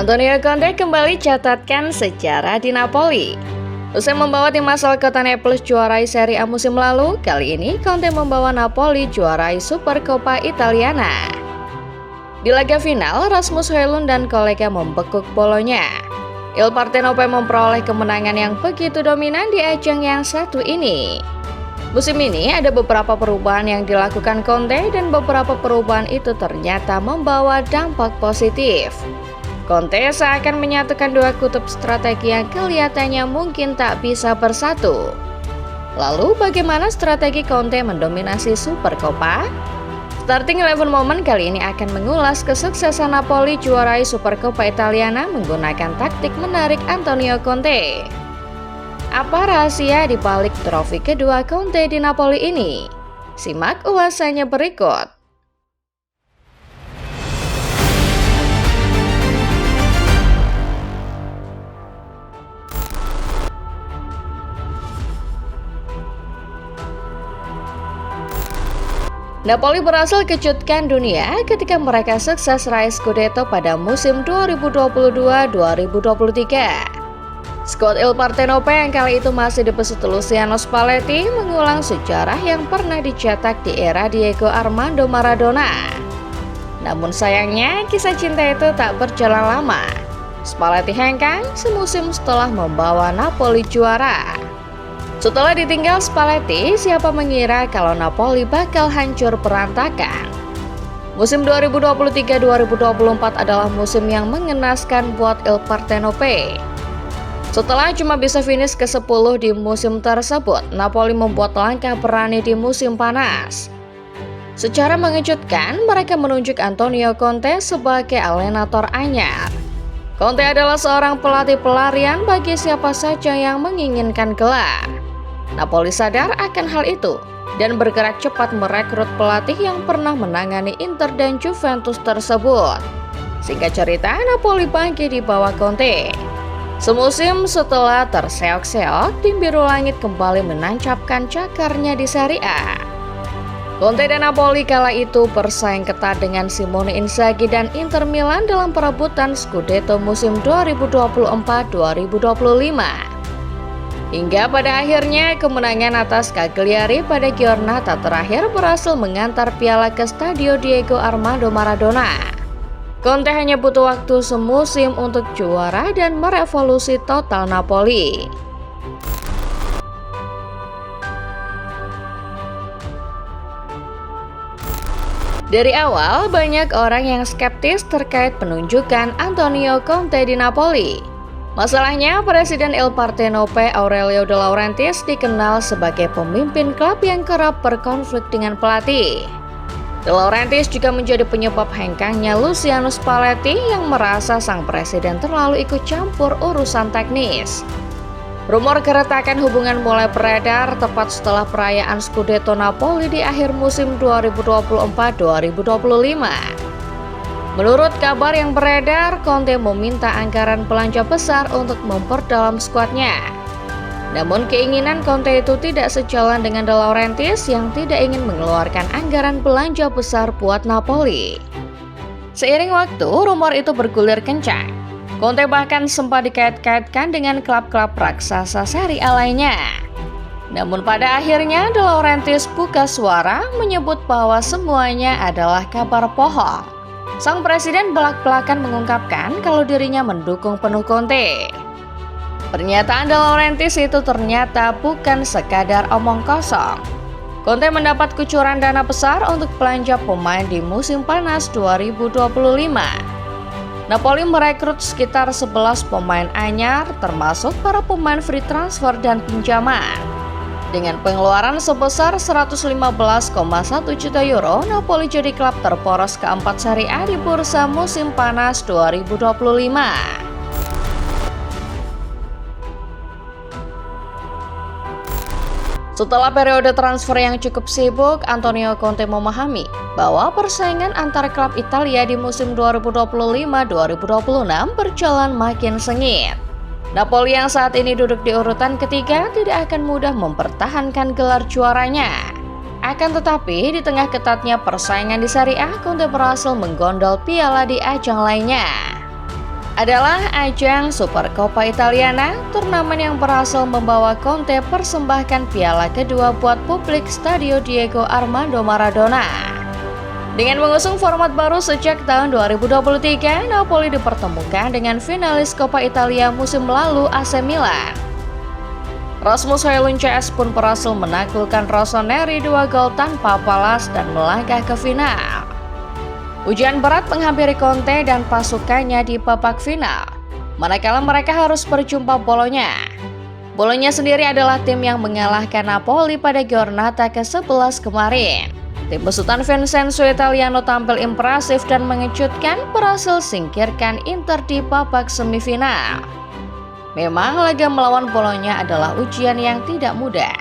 Antonio Conte kembali catatkan sejarah di Napoli. Usai membawa tim asal kota Naples juarai Serie A musim lalu, kali ini Conte membawa Napoli juarai Supercoppa Italiana. Di laga final, Rasmus Højlund dan kolega membekuk Bolonya. Il Partenope memperoleh kemenangan yang begitu dominan di ajang yang satu ini. Musim ini ada beberapa perubahan yang dilakukan Conte dan beberapa perubahan itu ternyata membawa dampak positif. Conte seakan menyatukan dua kutub strategi yang kelihatannya mungkin tak bisa bersatu. Lalu bagaimana strategi Conte mendominasi Supercoppa? Starting 11 Moment kali ini akan mengulas kesuksesan Napoli juarai Supercoppa Italiana menggunakan taktik menarik Antonio Conte. Apa rahasia di balik trofi kedua Conte di Napoli ini? Simak ulasannya berikut. Napoli berhasil kejutkan dunia ketika mereka sukses raih Scudetto pada musim 2022-2023. Skuad Il Partenope yang kali itu masih dipesuti Luciano Spalletti mengulang sejarah yang pernah dicetak di era Diego Armando Maradona. Namun sayangnya kisah cinta itu tak berjalan lama. Spalletti hengkang semusim setelah membawa Napoli juara. Setelah ditinggal Spalletti, siapa mengira kalau Napoli bakal hancur berantakan. Musim 2023-2024 adalah musim yang mengenaskan buat Il Partenope. Setelah cuma bisa finish ke-10 di musim tersebut, Napoli membuat langkah berani di musim panas. Secara mengejutkan, mereka menunjuk Antonio Conte sebagai alienator anyar. Conte adalah seorang pelatih pelarian bagi siapa saja yang menginginkan gelar. Napoli sadar akan hal itu dan bergerak cepat merekrut pelatih yang pernah menangani Inter dan Juventus tersebut. Singkat cerita, Napoli bangkit di bawah Conte. Semusim setelah terseok-seok, tim biru langit kembali menancapkan cakarnya di Serie A. Conte dan Napoli kala itu bersaing ketat dengan Simone Inzaghi dan Inter Milan dalam perebutan Scudetto musim 2024-2025. Hingga pada akhirnya kemenangan atas Cagliari pada giornata terakhir berhasil mengantar piala ke Stadio Diego Armando Maradona. Conte hanya butuh waktu semusim untuk juara dan merevolusi total Napoli. Dari awal banyak orang yang skeptis terkait penunjukan Antonio Conte di Napoli. Masalahnya, Presiden Il Partenope Aurelio De Laurentiis dikenal sebagai pemimpin klub yang kerap berkonflik dengan pelatih. De Laurentiis juga menjadi penyebab hengkangnya Luciano Spalletti yang merasa sang presiden terlalu ikut campur urusan teknis. Rumor keretakan hubungan mulai beredar tepat setelah perayaan Scudetto Napoli di akhir musim 2024-2025. Menurut kabar yang beredar, Conte meminta anggaran belanja besar untuk memperdalam skuadnya. Namun keinginan Conte itu tidak sejalan dengan De Laurentiis yang tidak ingin mengeluarkan anggaran belanja besar buat Napoli. Seiring waktu, rumor itu bergulir kencang. Conte bahkan sempat dikait-kaitkan dengan klub-klub raksasa Serie A lainnya. Namun pada akhirnya De Laurentiis buka suara menyebut bahwa semuanya adalah kabar bohong. Sang presiden belak-belakan mengungkapkan kalau dirinya mendukung penuh Conte. Pernyataan De Laurentiis itu ternyata bukan sekadar omong kosong. Conte mendapat kucuran dana besar untuk belanja pemain di musim panas 2025. Napoli merekrut sekitar 11 pemain anyar termasuk para pemain free transfer dan pinjaman. Dengan pengeluaran sebesar 115,1 juta euro, Napoli jadi klub terporos keempat Serie A di bursa musim panas 2025. Setelah periode transfer yang cukup sibuk, Antonio Conte memahami bahwa persaingan antar klub Italia di musim 2025-2026 berjalan makin sengit. Napoli yang saat ini duduk di urutan ketiga tidak akan mudah mempertahankan gelar juaranya. Akan tetapi, di tengah ketatnya persaingan di Serie A, Conte berhasil menggondol piala di ajang lainnya. adalah ajang Supercoppa Italiana, turnamen yang berhasil membawa Conte persembahkan piala kedua buat publik Stadio Diego Armando Maradona. Dengan mengusung format baru sejak tahun 2023, Napoli dipertemukan dengan finalis Coppa Italia musim lalu AC Milan. Rasmus Højlund CS pun berhasil menaklukkan Rossoneri 2 gol tanpa balas dan melangkah ke final. Ujian berat menghampiri Conte dan pasukannya di babak final, manakala mereka harus berjumpa Bolonya. Bolonya sendiri adalah tim yang mengalahkan Napoli pada Giornata ke-11 kemarin. Tim besutan Vincenzo Italiano tampil impresif dan mengejutkan, berhasil singkirkan Inter di babak semifinal. Memang laga melawan Bolonya adalah ujian yang tidak mudah.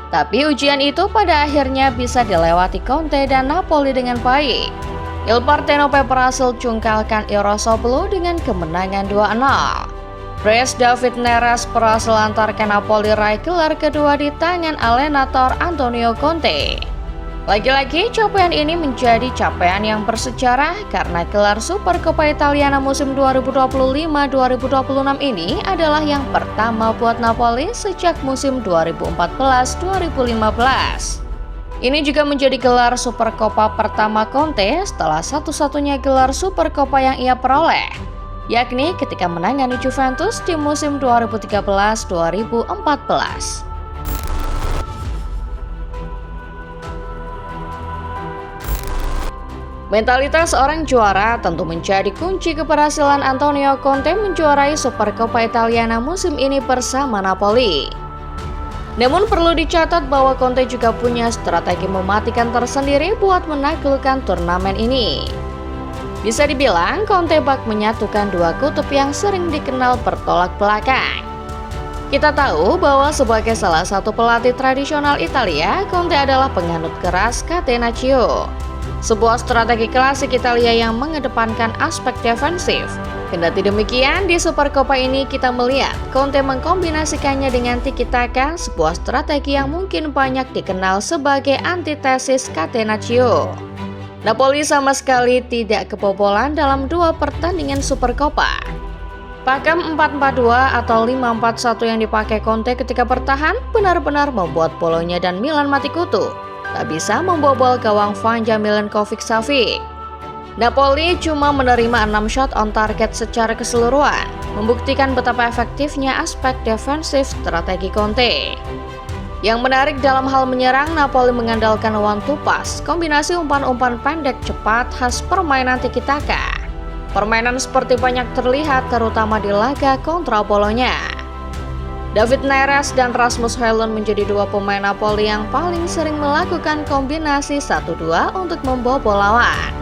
Tapi ujian itu pada akhirnya bisa dilewati Conte dan Napoli dengan baik. Il Partenope berhasil cungkalkan Irosoglu dengan kemenangan 2-0. Pres David Neres berhasil antarkan Napoli raih gelar kedua di tangan Allenatore Antonio Conte. Lagi-lagi capaian ini menjadi capaian yang bersejarah karena gelar Supercoppa Italiana musim 2025-2026 ini adalah yang pertama buat Napoli sejak musim 2014-2015. Ini juga menjadi gelar Supercoppa pertama Conte setelah satu-satunya gelar Supercoppa yang ia peroleh, yakni ketika menangani Juventus di musim 2013-2014. Mentalitas seorang juara tentu menjadi kunci keberhasilan Antonio Conte menjuarai Supercoppa Italiana musim ini bersama Napoli. Namun perlu dicatat bahwa Conte juga punya strategi mematikan tersendiri buat menaklukkan turnamen ini. Bisa dibilang Conte bak menyatukan dua kutub yang sering dikenal bertolak belakang. Kita tahu bahwa sebagai salah satu pelatih tradisional Italia, Conte adalah penganut keras Catenaccio, sebuah strategi klasik Italia yang mengedepankan aspek defensif. Kendati demikian, di Supercoppa ini kita melihat Conte mengkombinasikannya dengan tiki-taka, sebuah strategi yang mungkin banyak dikenal sebagai antitesis Catenaccio. Napoli sama sekali tidak kebobolan dalam dua pertandingan Supercoppa. Pakem 4-4-2 atau 5-4-1 yang dipakai Conte ketika bertahan benar-benar membuat Bolonya dan Milan mati kutu, tak bisa membobol gawang Vanja Milenkovic-Savic. Napoli cuma menerima 6 shot on target secara keseluruhan, membuktikan betapa efektifnya aspek defensif strategi Conte. Yang menarik dalam hal menyerang, Napoli mengandalkan one to pass, kombinasi umpan-umpan pendek cepat khas permainan tiki-taka. Permainan seperti banyak terlihat terutama di laga kontra Bolonya. David Neres dan Rasmus Højlund menjadi dua pemain Napoli yang paling sering melakukan kombinasi 1-2 untuk membobol lawan.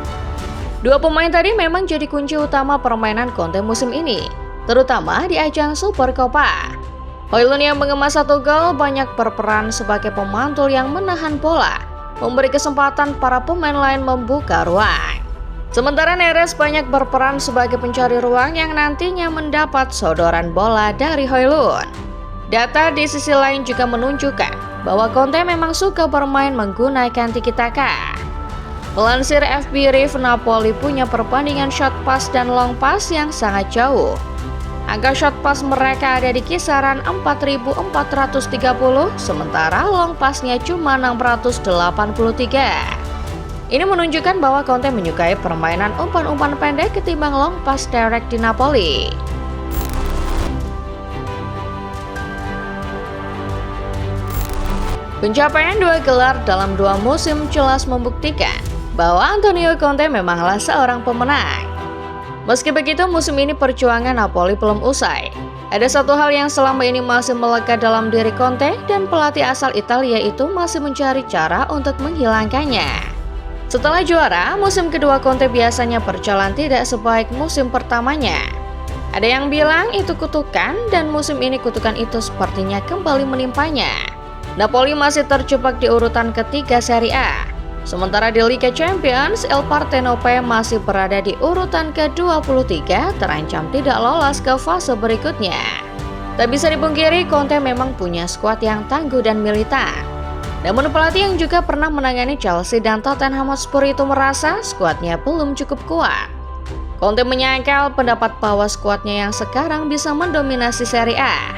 Dua pemain tadi memang jadi kunci utama permainan Conte musim ini, terutama di ajang Supercoppa. Højlund yang mengemas 1 gol banyak berperan sebagai pemantul yang menahan bola, memberi kesempatan para pemain lain membuka ruang. Sementara Neres banyak berperan sebagai pencari ruang yang nantinya mendapat sodoran bola dari Højlund. Data di sisi lain juga menunjukkan bahwa Conte memang suka bermain menggunakan tiki-taka. Melansir FB Ref, Napoli punya perbandingan shot pass dan long pass yang sangat jauh. Angka shot pass mereka ada di kisaran 4.430, sementara long passnya cuma 683. Ini menunjukkan bahwa Conte menyukai permainan umpan-umpan pendek ketimbang long pass direct di Napoli. Pencapaian 2 gelar dalam 2 musim jelas membuktikan bahwa Antonio Conte memanglah seorang pemenang. Meski begitu, musim ini perjuangan Napoli belum usai. Ada satu hal yang selama ini masih melekat dalam diri Conte, dan pelatih asal Italia itu masih mencari cara untuk menghilangkannya. Setelah juara, musim kedua Conte biasanya berjalan tidak sebaik musim pertamanya. Ada yang bilang itu kutukan, dan musim ini kutukan itu sepertinya kembali menimpanya. Napoli masih terjebak di urutan ketiga Serie A. Sementara di Liga Champions, Il Partenope masih berada di urutan ke-23, terancam tidak lolos ke fase berikutnya. Tak bisa dipungkiri, Conte memang punya skuad yang tangguh dan militan. Namun pelatih yang juga pernah menangani Chelsea dan Tottenham Hotspur itu merasa skuadnya belum cukup kuat. Conte menyangkal pendapat bahwa skuadnya yang sekarang bisa mendominasi Serie A.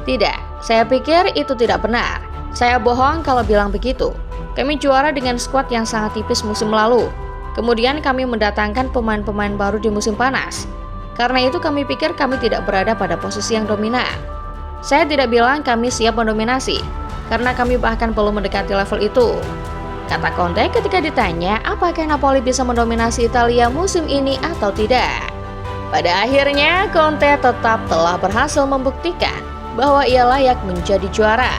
Tidak, saya pikir itu tidak benar. Saya bohong kalau bilang begitu. Kami juara dengan skuad yang sangat tipis musim lalu. Kemudian kami mendatangkan pemain-pemain baru di musim panas. Karena itu kami pikir kami tidak berada pada posisi yang dominan. Saya tidak bilang kami siap mendominasi, karena kami bahkan belum mendekati level itu, kata Conte ketika ditanya apakah Napoli bisa mendominasi Italia musim ini atau tidak. Pada akhirnya, Conte tetap telah berhasil membuktikan bahwa ia layak menjadi juara.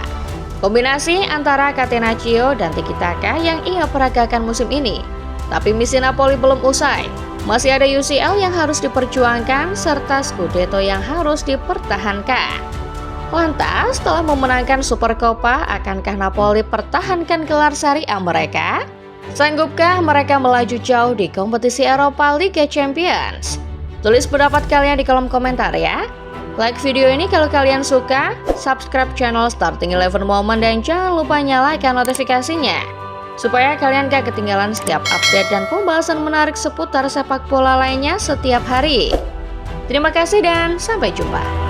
Kombinasi antara Catenaccio dan Tiki Taka yang ia peragakan musim ini. Tapi misi Napoli belum usai. Masih ada UCL yang harus diperjuangkan serta Scudetto yang harus dipertahankan. Lantas, setelah memenangkan Supercoppa, akankah Napoli pertahankan gelar Serie A mereka? Sanggupkah mereka melaju jauh di kompetisi Eropa Liga Champions? Tulis pendapat kalian di kolom komentar ya. Like video ini kalau kalian suka, subscribe channel Starting 11 Moment dan jangan lupa nyalakan notifikasinya supaya kalian gak ketinggalan setiap update dan pembahasan menarik seputar sepak bola lainnya setiap hari. Terima kasih dan sampai jumpa.